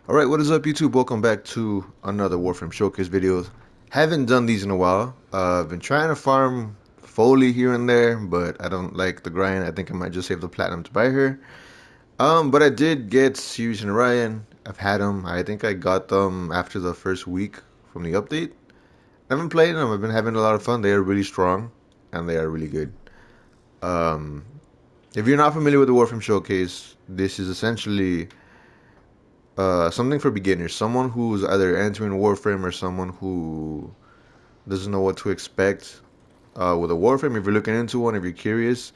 Alright, what is up YouTube? Welcome back to another Warframe Showcase video. Haven't done these in a while. I've been trying to farm Foley here and there, but I don't like the grind. I think I might just save the platinum to buy her. But I did get Sirius and Orion. I've had them. I think I got them after the first week from the update. I haven't played them. I've been having a lot of fun. They are really strong, and they are really good. Um, if you're not familiar with the Warframe Showcase, this is essentially something for beginners. Someone who's either entering Warframe or someone who doesn't know what to expect with a Warframe. If you're looking into one, if you're curious,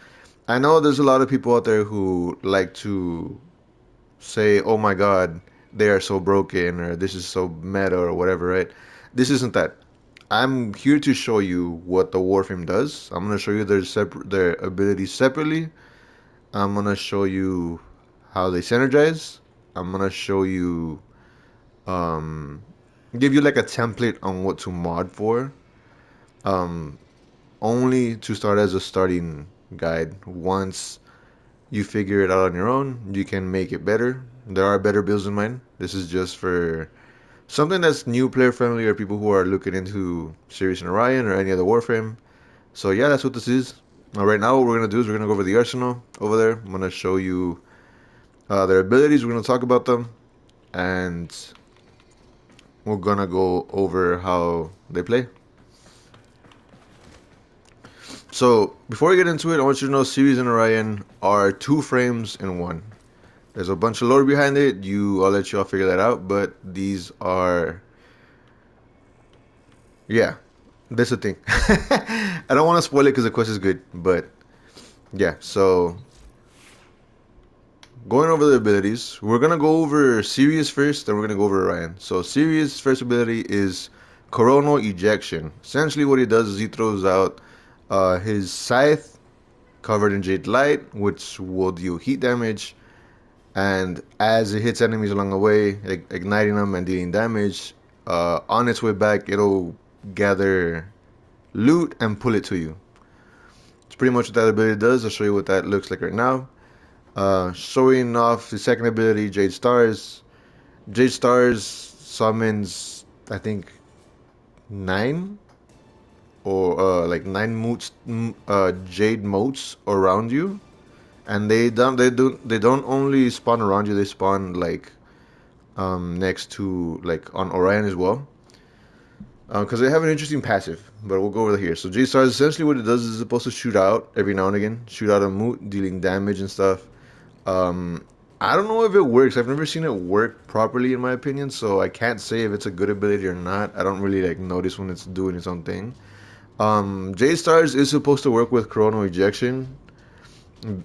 I know there's a lot of people out there who like to say, "Oh my God, they are so broken," or "This is so meta," or whatever. Right? This isn't that. I'm here to show you what the Warframe does. I'm gonna show you their abilities separately. I'm gonna show you how they synergize. I'm gonna show you um, give you like a template on what to mod for. Um, Only to start as a starting guide. Once you figure it out on your own, you can make it better. There are better builds in mind. This is just for something that's new player friendly or people who are looking into Sirius and Orion or any other Warframe. So yeah, that's what this is. Right now, what we're gonna do is we're gonna go over the arsenal over there. I'm gonna show you their abilities. We're gonna talk about them, and we're gonna go over how they play. So before we get into it, I want you to know Sirius and Orion are two frames in one. There's a bunch of lore behind it. I'll let you all figure that out. But these are, yeah, that's a thing. I don't want to spoil it because the quest is good, but yeah. So going over the abilities, we're gonna go over Sirius first, then we're gonna go over Orion. So Sirius' first ability is Coronal Ejection. Essentially, what he does is he throws out his scythe covered in Jade light, which will deal heat damage. And as it hits enemies along the way, igniting them and dealing damage, on its way back, it'll gather loot and pull it to you. It's pretty much what that ability does. I'll show you what that looks like right now. Showing off the second ability, Jade Stars. Jade Stars summons, I think, nine or like nine Jade motes around you, and they don't only spawn around you. They spawn like next to like on Orion as well. Because they have an interesting passive, but we'll go over here. So J Stars essentially what it does is it's supposed to shoot out every now and again, shoot out a moot, dealing damage and stuff. Um, I don't know if it works. I've never seen it work properly in my opinion, so I can't say if it's a good ability or not. I don't really like notice when it's doing its own thing. J Stars is supposed to work with Chrono Ejection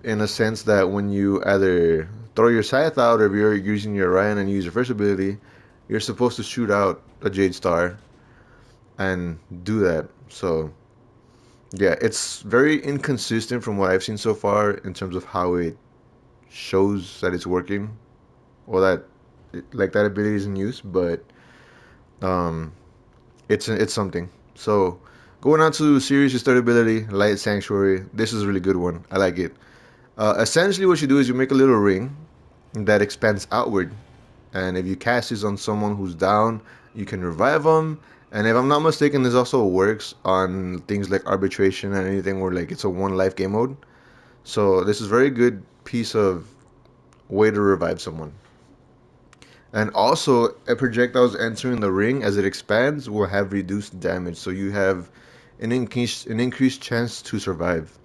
in a sense that when you either throw your scythe out or if you're using your Orion and you use your first ability, you're supposed to shoot out a Jade Star and do that. So yeah, it's very inconsistent from what I've seen so far in terms of how it shows that it's working or that like that ability is in use, but um, it's something. So going on to Sirius' third ability, Light Sanctuary. This is a really good one. I like it. Essentially, what you do is you make a little ring that expands outward, and if you cast this on someone who's down, you can revive them. And if I'm not mistaken, this also works on things like arbitration and anything where like it's a one life game mode. So this is a very good piece of way to revive someone. And also, a projectiles entering the ring as it expands will have reduced damage, so you have an increased chance to survive.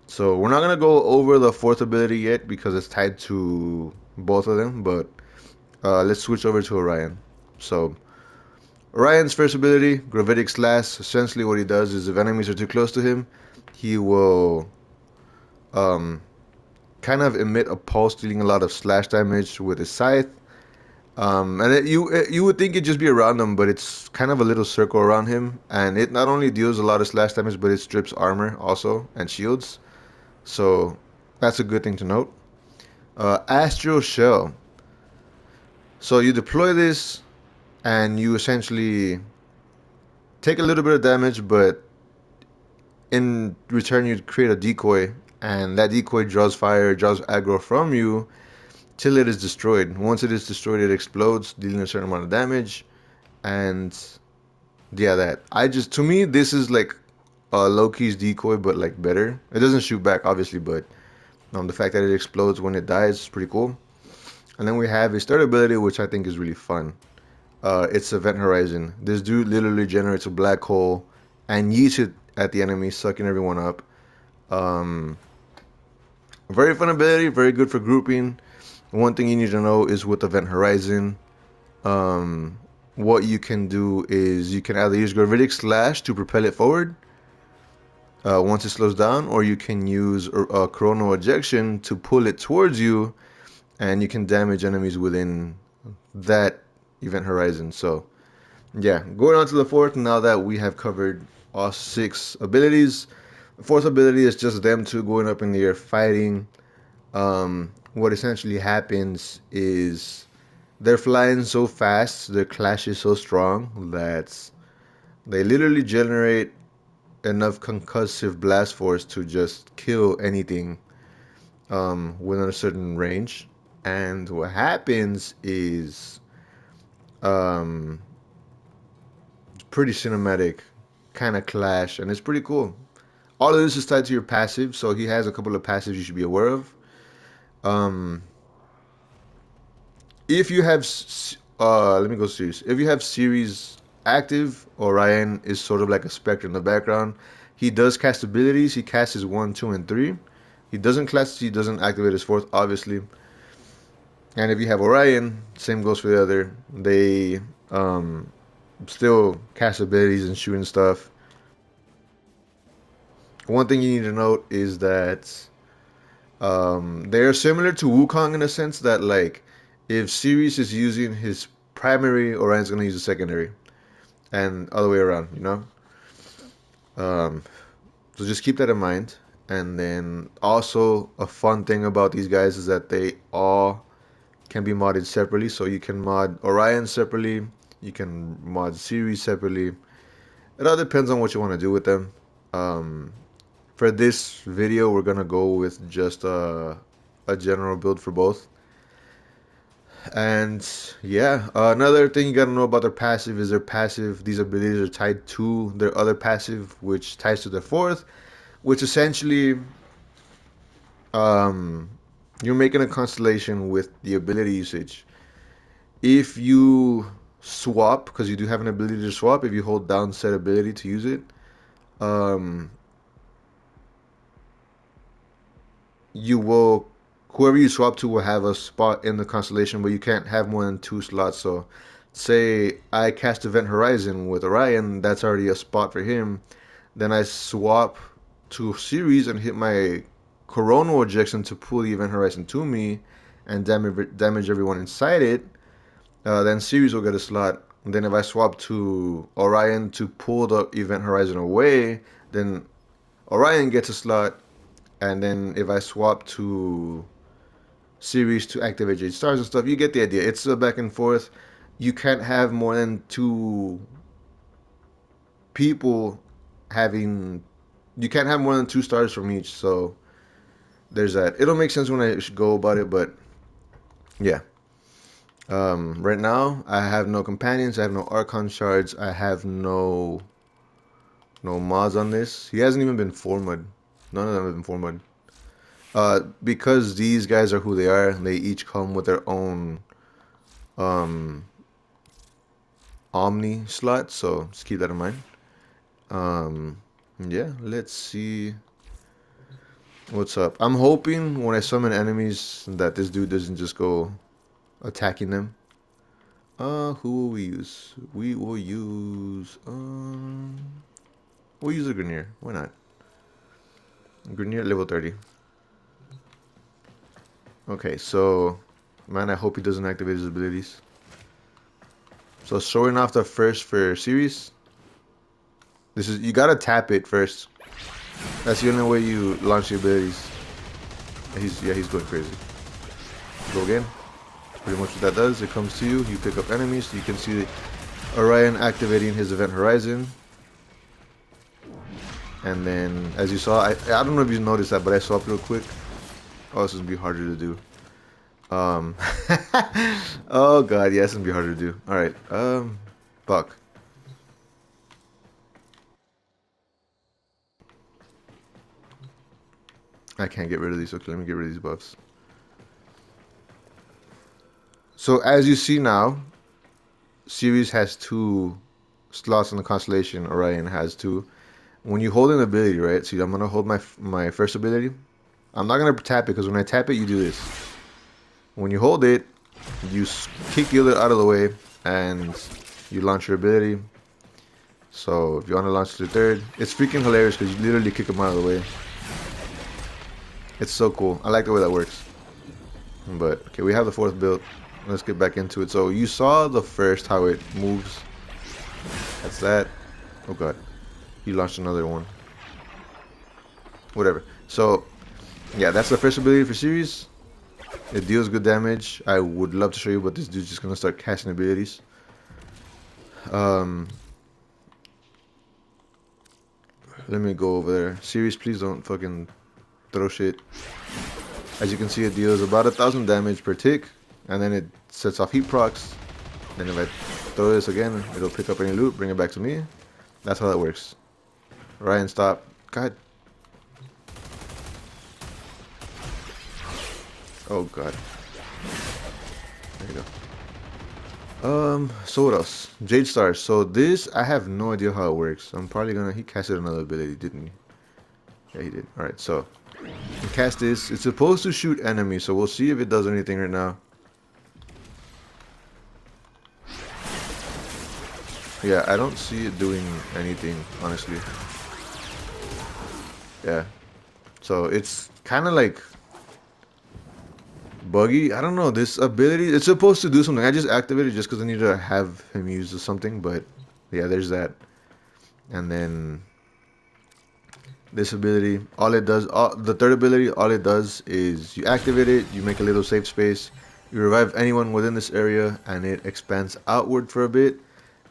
So we're not gonna go over the fourth ability yet because it's tied to both of them, but let's switch over to Orion. So Orion's first ability, Gravitic Slash. Essentially, what he does is if enemies are too close to him, he will um, kind of emit a pulse, dealing a lot of slash damage with his scythe. You would think it'd just be around him, but it's kind of a little circle around him, and it not only deals a lot of slash damage, but it strips armor also and shields. So that's a good thing to note. Astral Shell. So you deploy this, and you essentially take a little bit of damage, but in return you create a decoy, and that decoy draws fire, draws aggro from you, till it is destroyed. Once it is destroyed, it explodes, dealing a certain amount of damage. And yeah, that I just to me this is like Loki's decoy, but like better. It doesn't shoot back, obviously, but the fact that it explodes when it dies is pretty cool. And then we have his third ability, which I think is really fun. It's Event Horizon. This dude literally generates a black hole and yeets it at the enemy, sucking everyone up. Um, Very fun ability, very good for grouping. One thing you need to know is with Event Horizon, um, what you can do is you can either use Gravitic Slash to propel it forward once it slows down, or you can use Coronal Ejection to pull it towards you, and you can damage enemies within that event horizon. So, yeah, going on to the fourth, now that we have covered all six abilities, the fourth ability is just them two going up in the air fighting. What essentially happens is they're flying so fast, their clash is so strong that they literally generate enough concussive blast force to just kill anything within a certain range. And what happens is um, pretty cinematic kind of clash, and it's pretty cool. All of this is tied to your passive, so he has a couple of passives you should be aware of. Um, if you have, let me go serious. If you have series active, Orion is sort of like a spectre in the background. He does cast abilities. He casts his 1, 2, and 3. He doesn't activate his fourth, obviously. And if you have Orion, same goes for the other. They still cast abilities and shooting stuff. One thing you need to note is that they're similar to Wukong in a sense that like if Sirius is using his primary, Orion's gonna use a secondary, and other way around. Um, so just keep that in mind. And then also a fun thing about these guys is that they all can be modded separately. So you can mod Orion separately, you can mod Sirius separately. It all depends on what you want to do with them. Um, For this video, we're gonna go with just a general build for both. And yeah, another thing you gotta know about their passive is their passive. These abilities are tied to their other passive, which ties to their fourth, which essentially um, you're making a constellation with the ability usage. If you swap, because you do have an ability to swap, if you hold down said ability to use it, um, you will whoever you swap to will have a spot in the constellation, but you can't have more than two slots. So, say I cast Event Horizon with Orion, that's already a spot for him. Then I swap to Series and hit my Coronal Ejection to pull the Event Horizon to me and damage everyone inside it. Then Series will get a slot. And then if I swap to Orion to pull the Event Horizon away, then Orion gets a slot, and then if I swap to Series to activate Jade stars and stuff, you get the idea. It's a back and forth. You can't have more than two people having. You can't have more than two stars from each. So there's that. It'll make sense when I go about it, but yeah. Right now, I have no companions. I have no Archon shards. I have no mods on this. He hasn't even been formed. None of them have been formed. Because these guys are who they are, they each come with their own um, Omni slot, so just keep that in mind. Um, yeah, let's see what's up. I'm hoping when I summon enemies that this dude doesn't just go attacking them. Who will we use? We'll use a Grenier. Why not? Grenier level 30. Okay, so man, I hope he doesn't activate his abilities. So showing off the first for series. This is you gotta tap it first. That's the only way you launch the abilities. He's going crazy. Go again. Pretty much what that does. It comes to you. You pick up enemies. You can see Orion activating his event horizon. And then, as you saw, I don't know if you noticed that, but I swapped real quick. Oh, this is gonna be harder to do. Um, oh god, yeah, it's gonna be harder to do. All right, Buck. I can't get rid of these. Okay, let me get rid of these buffs. So as you see now, Sirius has two slots in the constellation. Orion has two. When you hold an ability, right? See, I'm gonna hold my first ability. I'm not gonna tap it because when I tap it, you do this. When you hold it, you kick the other out of the way, and you launch your ability. So if you want to launch to the third, it's freaking hilarious because you literally kick them out of the way. It's so cool. I like the way that works. But okay, we have the fourth build. Let's get back into it. So you saw the first how it moves. That's that. Oh god, you launched another one. Whatever. So yeah, that's the first ability for Sirius. It deals good damage. I would love to show you, but this dude's just gonna start casting abilities. Um, Let me go over there. Sirius, please don't fucking throw shit. As you can see, it deals about 1,000 damage per tick, and then it sets off heat procs. Then if I throw this again, it'll pick up any loot, bring it back to me. That's how that works. Ryan, stop. God. Oh god. There you go. So what else? Jade Stars. So this, I have no idea how it works. I'm probably gonna, he casted another ability, didn't he? Yeah, he did. Alright, so cast this. It's supposed to shoot enemies, so we'll see if it does anything right now. Yeah, I don't see it doing anything, honestly. Yeah. So it's kind of like buggy. I don't know. This ability, it's supposed to do something. I just activated just because I need to have him use something, but yeah, there's that. And then this ability, all it does, the third ability, all it does is you activate it, you make a little safe space, you revive anyone within this area, and it expands outward for a bit.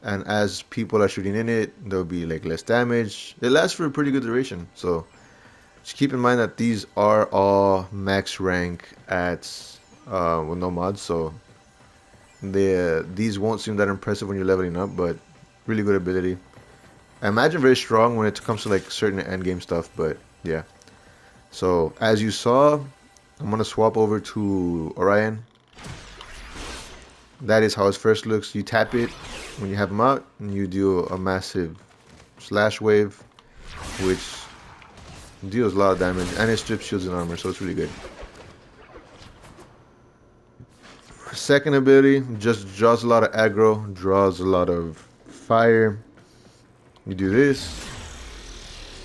And as people are shooting in it, there'll be like less damage. It lasts for a pretty good duration. So just keep in mind that these are all max rank at with no mods. So these won't seem that impressive when you're leveling up, but really good ability. I imagine very strong when it comes to like certain end game stuff, but yeah. So as you saw, I'm gonna swap over to Orion. That is how his first looks. You tap it when you have him out, and you do a massive slash wave, which deals a lot of damage, and it strips shields and armor, so it's really good. Second ability just draws a lot of aggro, draws a lot of fire. You do this,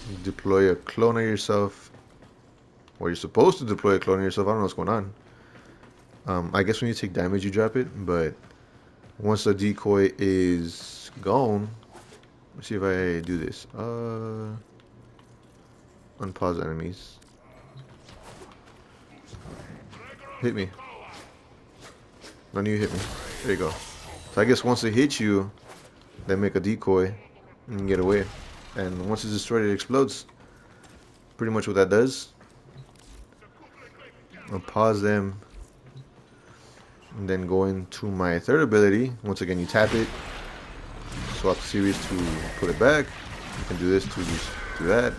you deploy a clone of yourself. Well, you're supposed to deploy a clone of yourself. I don't know what's going on. I guess when you take damage, you drop it, but once the decoy is gone, let's see if I do this. Unpause enemies. Hit me. None of you hit me. There you go. So I guess once they hit you, they make a decoy and get away. And once it's destroyed, it explodes. Pretty much what that does. I'll pause them. And then go into my third ability. Once again, you tap it. Swap the series to put it back. You can do this to do that.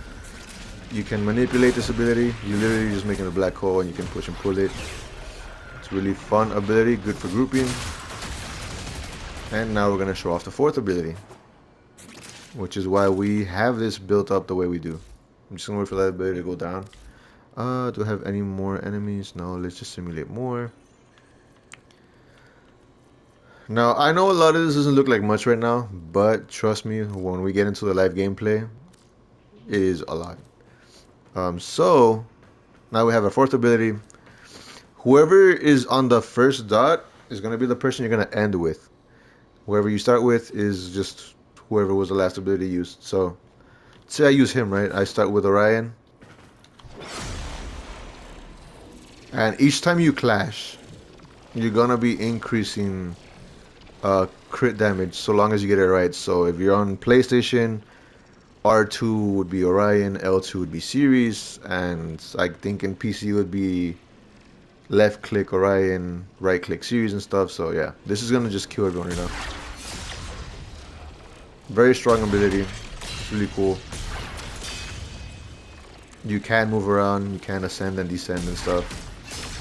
You can manipulate this ability. You literally just making a black hole and you can push and pull it. It's really fun ability, good for grouping. And now we're gonna show off the fourth ability, which is why we have this built up the way we do. I'm just gonna wait for that ability to go down. Do I have any more enemies? No, let's just simulate more. Now, I know a lot of this doesn't look like much right now, but trust me, when we get into the live gameplay, it is a lot. So, now we have our fourth ability. Whoever is on the first dot is going to be the person you're going to end with. Whoever you start with is just whoever was the last ability used. So, say I use him, right? I start with Orion. And each time you clash, you're going to be increasing crit damage so long as you get it right. So if you're on PlayStation, R2 would be Orion, L2 would be Sirius, and I think in PC would be left click Orion, right click Sirius and stuff. So yeah, this is gonna just kill everyone right now. Very strong ability. It's really cool. You can move around, you can ascend and descend and stuff.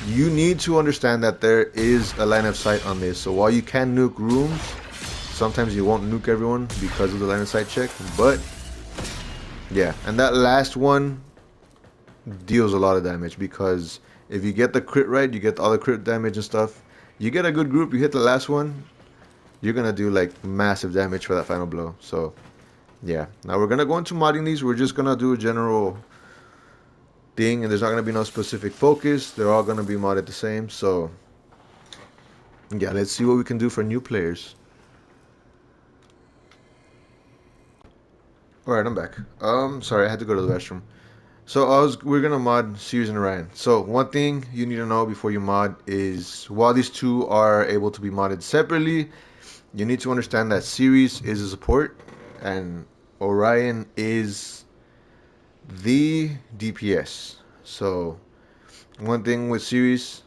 You need to understand that there is a line of sight on this. So while you can nuke rooms, sometimes you won't nuke everyone because of the line of sight check. But yeah, and that last one deals a lot of damage because if you get the crit right, you get all the crit damage and stuff. You get a good group, you hit the last one, you're gonna do like massive damage for that final blow. So yeah, now we're gonna go into modding these. We're just gonna do a general thing, and there's not gonna be no specific focus. They're all gonna be modded the same. So yeah, let's see what we can do for new players. All right, I'm back. Sorry, I had to go to the restroom. So we're gonna mod Sirius and Orion. So one thing you need to know before you mod is while these two are able to be modded separately, you need to understand that Sirius is a support and Orion is the DPS. So one thing with Sirius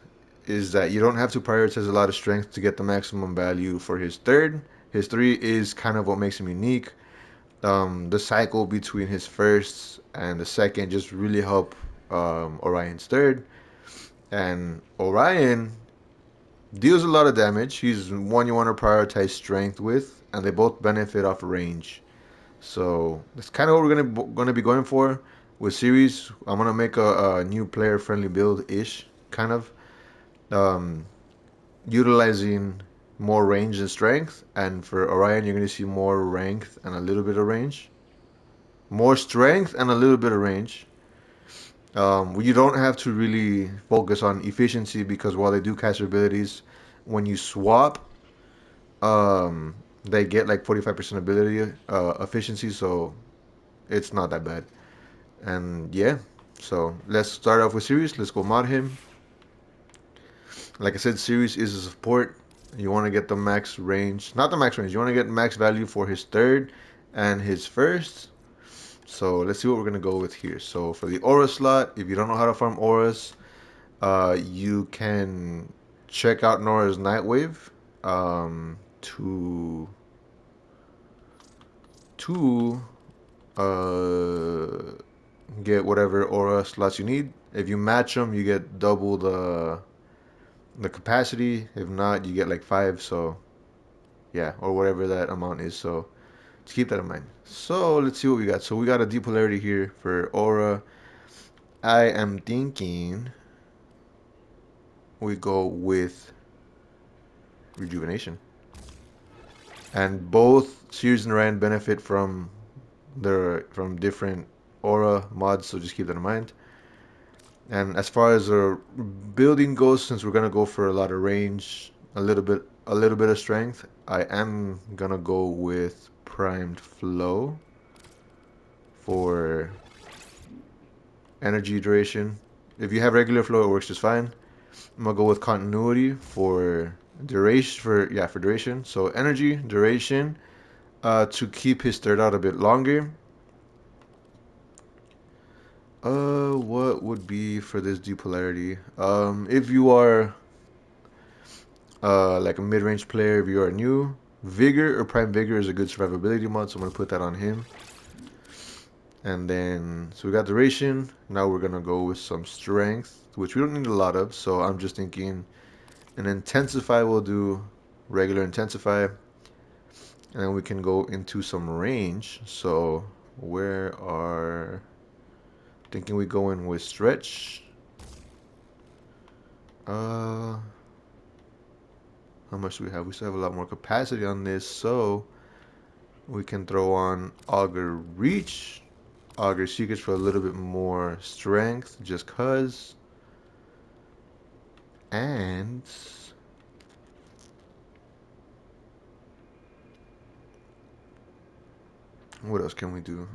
is that you don't have to prioritize a lot of strength to get the maximum value for his third. His three is kind of what makes him unique. The cycle between his first and the second just really help Orion's third. And Orion deals a lot of damage. He's one you want to prioritize strength with, and they both benefit off range. So that's kind of what we're gonna be going for with Series. I'm gonna make a new player friendly build ish kind of um, utilizing more range and strength. And for Orion, you're gonna see more strength and a little bit of range. More strength and a little bit of range. You don't have to really focus on efficiency because while they do cast abilities, when you swap, they get like 45% ability efficiency, so it's not that bad. And yeah, so let's start off with Sirius. Let's go mod him. Like I said, Sirius is a support. You want to get the max range, not the max range. You want to get max value for his third and his first. So let's see what we're gonna go with here. So for the aura slot, if you don't know how to farm auras, you can check out Nora's Nightwave to to uh, get whatever aura slots you need. If you match them, you get double the capacity. If not, you get like five. So yeah, or whatever that amount is. So just keep that in mind. So let's see what we got. So we got a deep polarity here for aura. I am thinking we go with rejuvenation. And both Sirius and Rand benefit from different aura mods, so just keep that in mind. And as far as our building goes, since we're gonna go for a lot of range, a little bit of strength, I am gonna go with primed flow for energy duration. If you have regular flow, it works just fine. I'm gonna go with continuity for duration for duration. So energy duration to keep his third out a bit longer. What would be for this dupolarity? If you are like a mid-range player, if you are new, Vigor or Prime Vigor is a good survivability mod, so I'm gonna put that on him. And then, so we got duration. Now we're gonna go with some strength, which we don't need a lot of. So I'm just thinking an intensify will do regular intensify, and then we can go into some range. So where are thinking we go in with stretch? Uh, how much do we have? We still have a lot more capacity on this, so we can throw on Augur Reach, Augur Secrets for a little bit more strength, just cause. And what else can we do?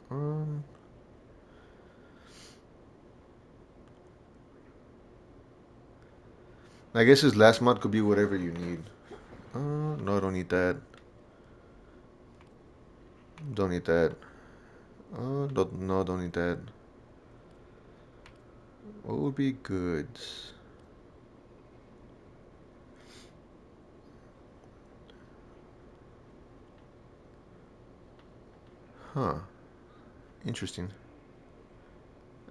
I guess his last mod could be whatever you need. No, I don't need that. Don't need that. Don't, no, don't need that. What would be good? Huh. Interesting.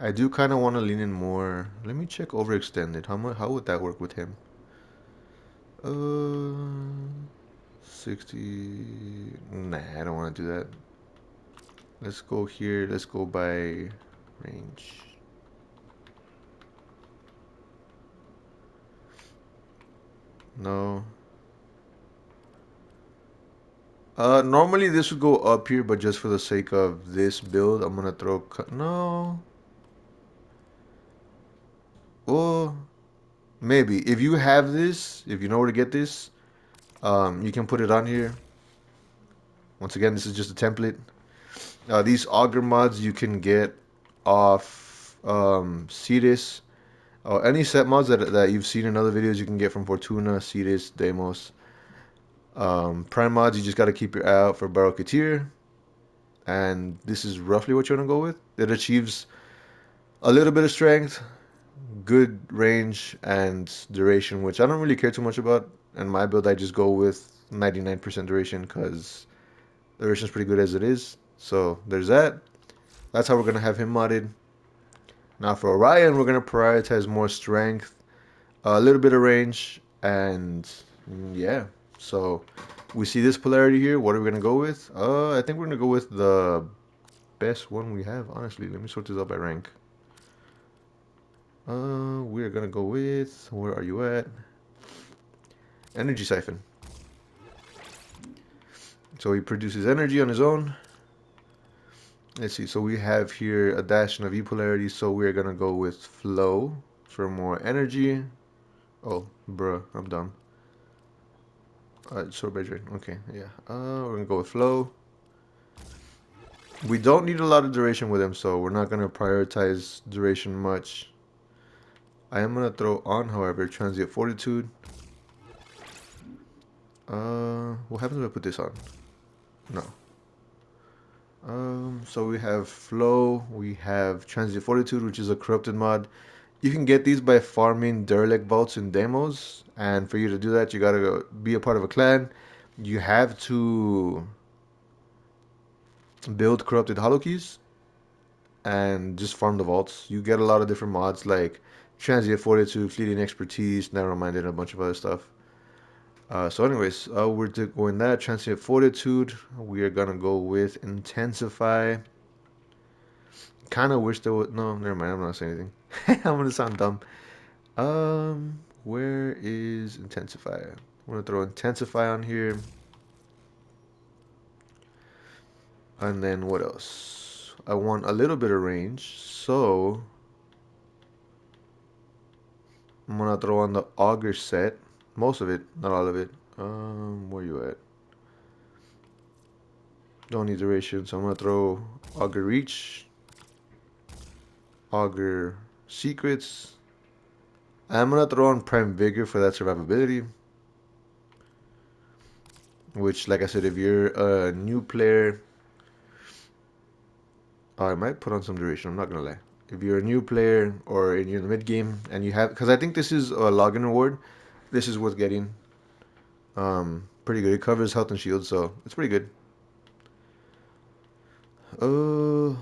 I do kind of want to lean in more. Let me check overextended. How would that work with him? Uh, 60. Nah, I don't want to do that. Let's go here. Let's go by range. No. Normally this would go up here, but just for the sake of this build, I'm gonna throw. No. Oh, maybe. If you have this, if you know where to get this, you can put it on here. Once again, this is just a template. These auger mods you can get off Cetus. Any set mods that you've seen in other videos you can get from Fortuna, Cetus, Demos. Prime mods you just got to keep your eye out for Baroketeer. And this is roughly what you want to go with. It achieves a little bit of strength, good range, and duration, which I don't really care too much about. In my build, I just go with 99% duration because the duration is pretty good as it is. So there's that. That's how we're going to have him modded. Now for Orion, we're going to prioritize more strength, a little bit of range, and yeah. So we see this polarity here. What are we going to go with? I think we're going to go with the best one we have, honestly. Let me sort this out by rank. We're going to go with, where are you at? Energy Siphon. So he produces energy on his own. Let's see, so we have here a dash and a V polarity, so we're gonna go with flow for more energy. Oh, bruh, I'm dumb. Sorbet, okay, yeah. We're gonna go with flow. We don't need a lot of duration with him, so we're not gonna prioritize duration much. I am gonna throw on, however, transient fortitude. What happens if I put this on? No. So we have flow, we have transient fortitude, which is a corrupted mod. You can get these by farming derelict vaults in demos, and for you to do that, you gotta go be a part of a clan. You have to build corrupted hollow keys and just farm the vaults. You get a lot of different mods like transient fortitude, fleeting expertise, narrow minded, and a bunch of other stuff. So, anyways, we're going that transient fortitude. We are gonna go with intensify. Kind of wish there was no. Never mind. I'm not saying anything. I'm gonna sound dumb. Where is intensify? I'm gonna throw intensify on here, and then what else? I want a little bit of range, so I'm gonna throw on the auger set, most of it, not all of it. Where you at? Don't need duration, so I'm gonna throw auger reach, auger secrets. I'm gonna throw on prime vigor for that survivability. Which, like I said, if you're a new player, I might put on some duration. I'm not gonna lie. If you're a new player or you're in the mid game and you have, because I think this is a login reward. This is worth getting. Pretty good. It covers health and shield, so it's pretty good.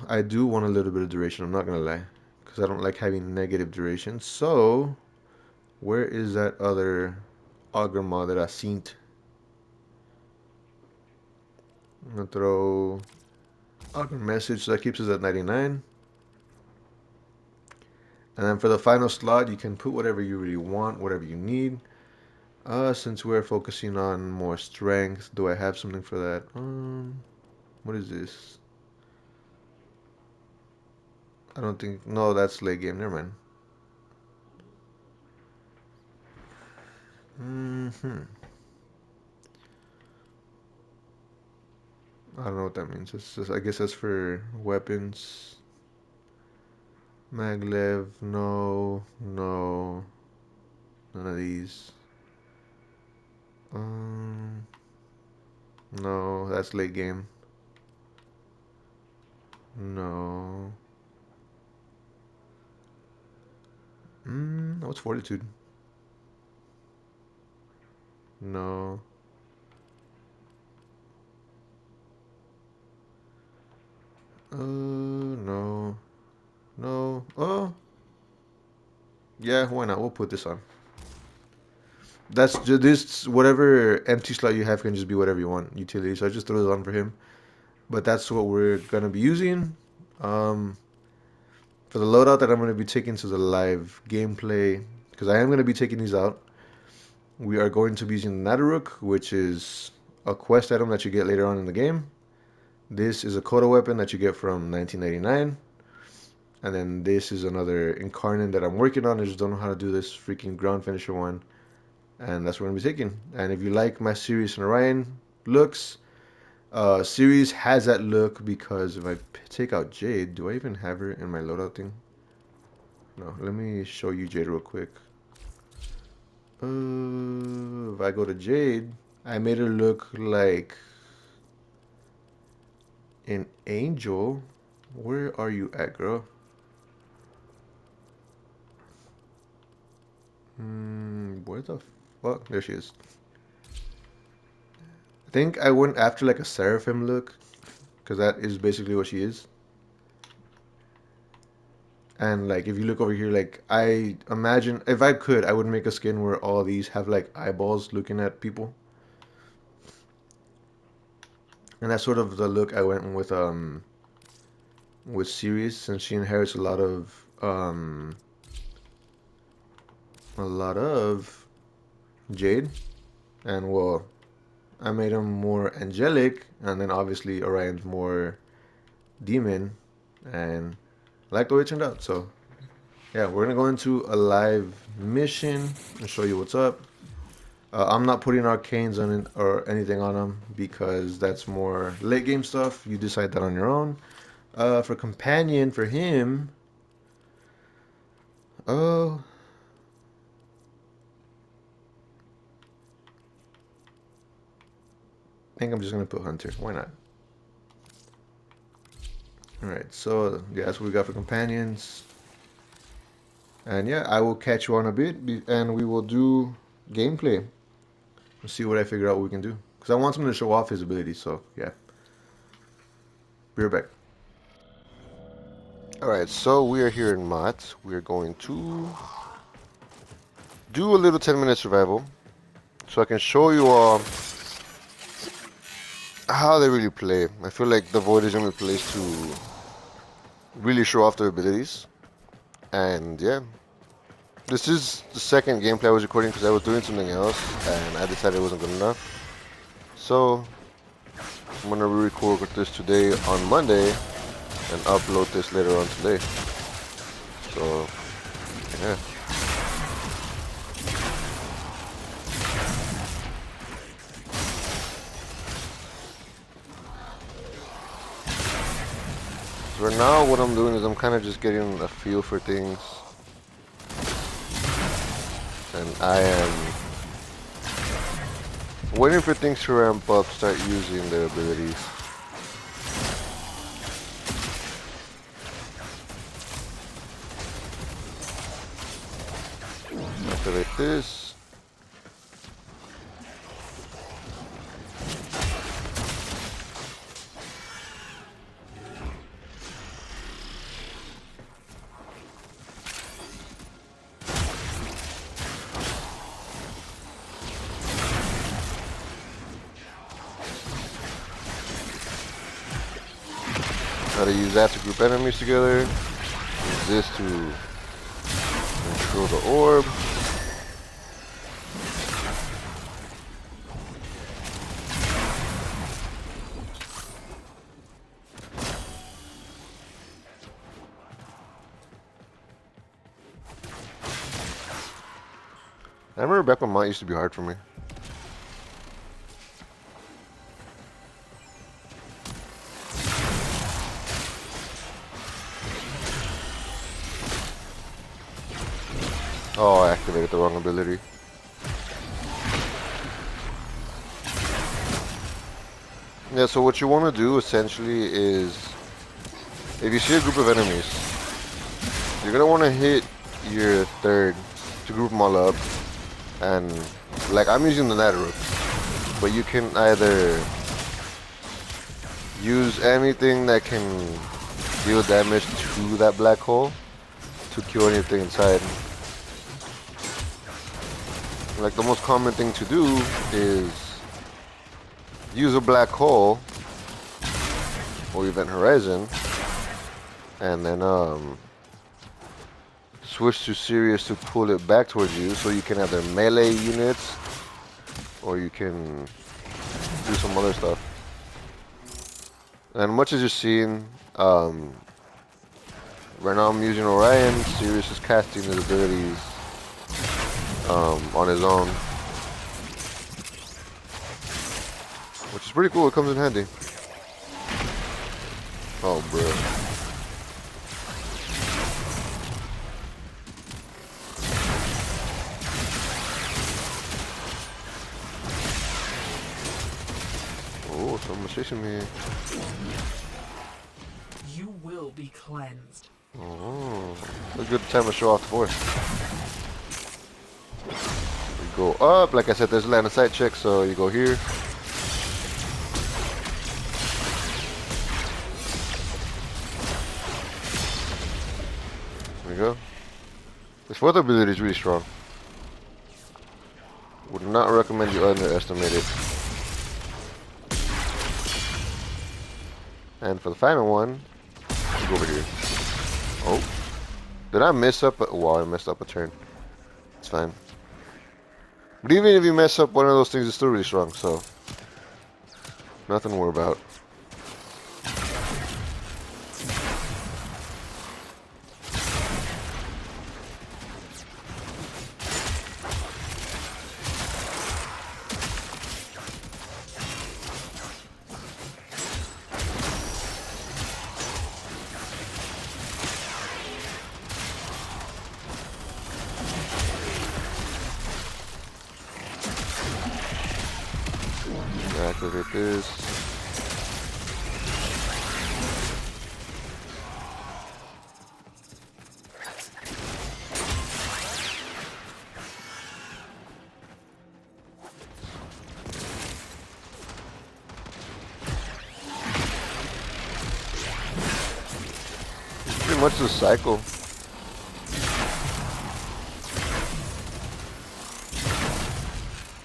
I do want a little bit of duration. I'm not gonna lie, because I don't like having negative duration. So, where is that other auger mod that I seen? I'm gonna throw auger message, so that keeps us at 99. And then for the final slot, you can put whatever you really want, whatever you need. Since we're focusing on more strength, do I have something for that? What is this? I don't think. No, that's late game. Never mind. Hmm. I don't know what that means. It's just, I guess that's for weapons. Maglev. No. No. None of these. Um. No, that's late game. No. What's fortitude? No. No. No. Oh. Yeah, why not? We'll put this on. That's just this, whatever empty slot you have can just be whatever you want, utility. So I just throw it on for him. But that's what we're gonna be using. Um, for the loadout that I'm gonna be taking to the live gameplay, because I am gonna be taking these out. We are going to be using the Nadaruk, which is a quest item that you get later on in the game. This is a Koda weapon that you get from 1999. And then this is another incarnate that I'm working on. I just don't know how to do this freaking ground finisher one. And that's what I'm going to be taking. And if you like my Sirius and Orion looks, Sirius has that look because if I take out Jade, do I even have her in my loadout thing? No, let me show you Jade real quick. If I go to Jade, I made her look like an angel. Where are you at, girl? Where the fuck? There she is. I think I went after like a seraphim look, because that is basically what she is. And like if you look over here, like I imagine if I could, I would make a skin where all these have like eyeballs looking at people. And that's sort of the look I went with Sirius, since she inherits a lot of Jade. And well, I made him more angelic, and then obviously Orion's more demon, and I like the way it turned out. So yeah, we're gonna go into a live mission and show you what's up. I'm not putting arcanes on it or anything on them because that's more late game stuff. You decide that on your own. For companion, for him, oh, I think I'm just gonna put hunter. Why not? All right, so yeah, that's what we got for companions. And yeah, I will catch you on a bit, and we will do gameplay. Let's see what I figure out what we can do. Because I want him to show off his abilities, so yeah. Be right back. Alright, so we are here in Mott. We are going to do a little 10-minute survival. So I can show you all how they really play. I feel like the Void is going to be placed to really show off their abilities. And yeah. This is the second gameplay I was recording because I was doing something else and I decided it wasn't good enough. So I'm gonna re-record this today on Monday and upload this later on today. So yeah. So right now what I'm doing is I'm kind of just getting a feel for things. And I am waiting for things to ramp up, start using their abilities. Activate this. How to use that to group enemies together. Use this to control the orb. I remember back when Mott used to be hard for me. Oh, I activated the wrong ability. Yeah, so what you want to do essentially is, if you see a group of enemies, you're going to want to hit your third to group them all up. And like I'm using the Nadaruk, but you can either use anything that can deal damage to that black hole to kill anything inside. Like the most common thing to do is use a black hole or event horizon and then switch to Sirius to pull it back towards you so you can have their melee units or you can do some other stuff. And much as you're seeing, right now I'm using Orion. Sirius is casting his abilities on his own, which is pretty cool. It comes in handy. Oh, bro. Oh, someone's chasing me. You will be cleansed. Oh, a good time to show off the force. We go up, like I said, there's a line of sight check, so you go here. There we go. This fourth ability is really strong. Would not recommend you underestimate it. And for the final one, you go over here. Oh, did I mess up? Wow, I messed up a turn. It's fine. But even if you mess up one of those things, it's still really strong, so nothing to worry about. Activate this. Pretty much the cycle.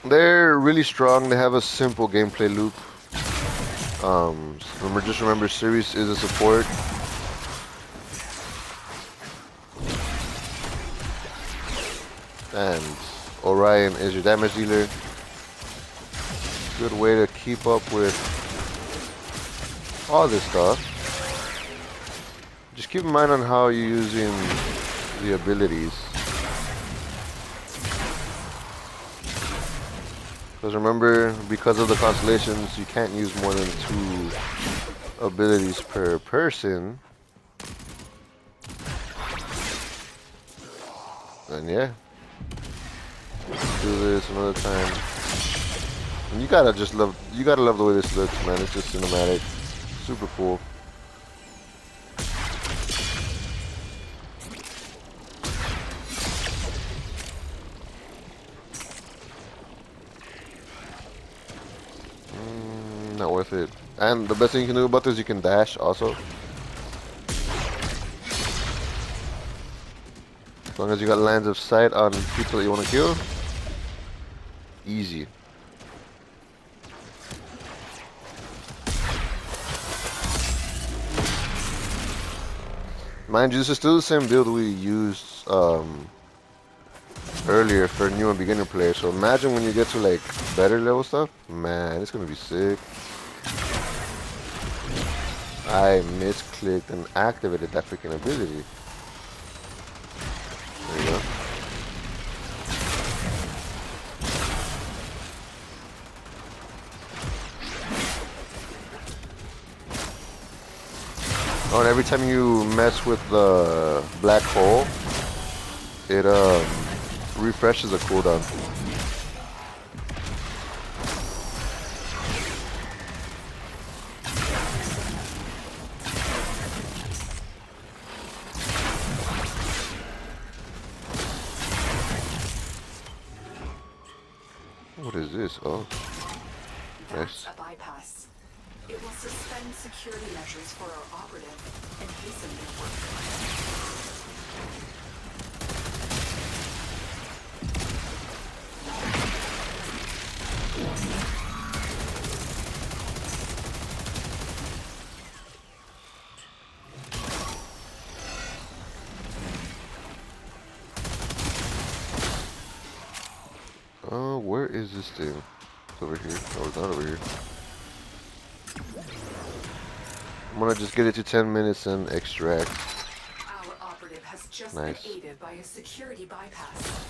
They're really strong. They have a simple gameplay loop. Just remember, Sirius is a support. And Orion is your damage dealer. Good way to keep up with all this stuff. Just keep in mind on how you're using the abilities. Because remember, because of the constellations, you can't use more than 2 abilities per person. And yeah, let's do this another time. And you gotta love the way this looks, man. It's just cinematic, super cool. Not worth it. And the best thing you can do about this, you can dash also. As long as you got lines of sight on people that you want to kill, easy. Mind you, this is still the same build we used earlier for new and beginner players. So imagine when you get to like better level stuff, man, it's gonna be sick. I misclicked and activated that freaking ability. There you go. Oh, and every time you mess with the black hole, it refreshes the cooldown. What is this? Oh, nice. A bypass. It will suspend security measures for our operative and hasten their work. Where is this thing? It's over here. Oh, it's not over here. I'm gonna just get it to 10 minutes and extract. Our operative has just Nice. been aided by a security bypass.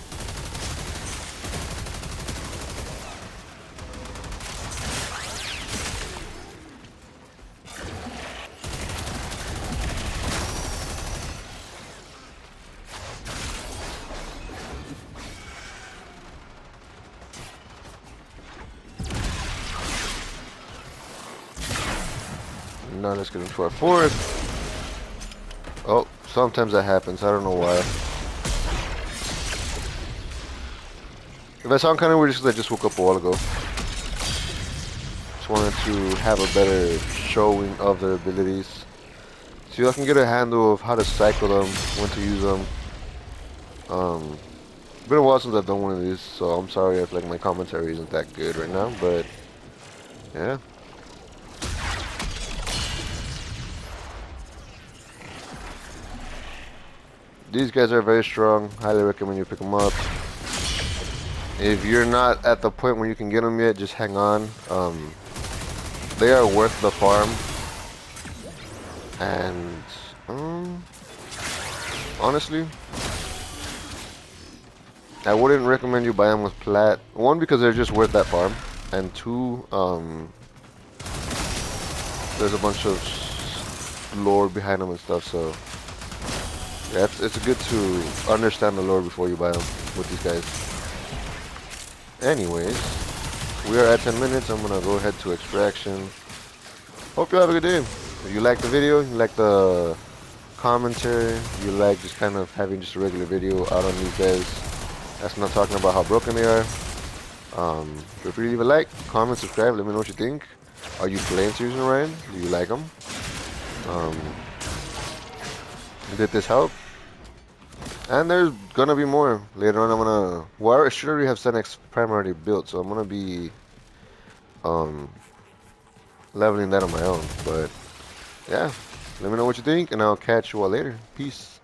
Now let's get into our fourth. Oh, sometimes that happens. I don't know why. If I sound kind of weird, it's because I just woke up a while ago. Just wanted to have a better showing of their abilities. So I can get a handle of how to cycle them, when to use them. It's been a while since I've done one of these, so I'm sorry if like my commentary isn't that good right now, but yeah. These guys are very strong. Highly recommend you pick them up. If you're not at the point where you can get them yet, just hang on. They are worth the farm. And honestly, I wouldn't recommend you buy them with plat. One, because they're just worth that farm, and two, there's a bunch of lore behind them and stuff. So yeah, it's good to understand the lore before you buy them with these guys. Anyways, we are at 10 minutes. I'm gonna go ahead to extraction. Hope you have a good day. If you like the video, you like the commentary, you like just kind of having just a regular video out on these guys. That's not talking about how broken they are. Feel free to leave a like, comment, subscribe. Let me know what you think. Are you playing Sirius and Orion? Do you like them? Did this help? And there's gonna be more later on. I'm gonna. Well, I should already have Senex Prime already built, so I'm gonna be leveling that on my own. But yeah, let me know what you think, and I'll catch you all later. Peace.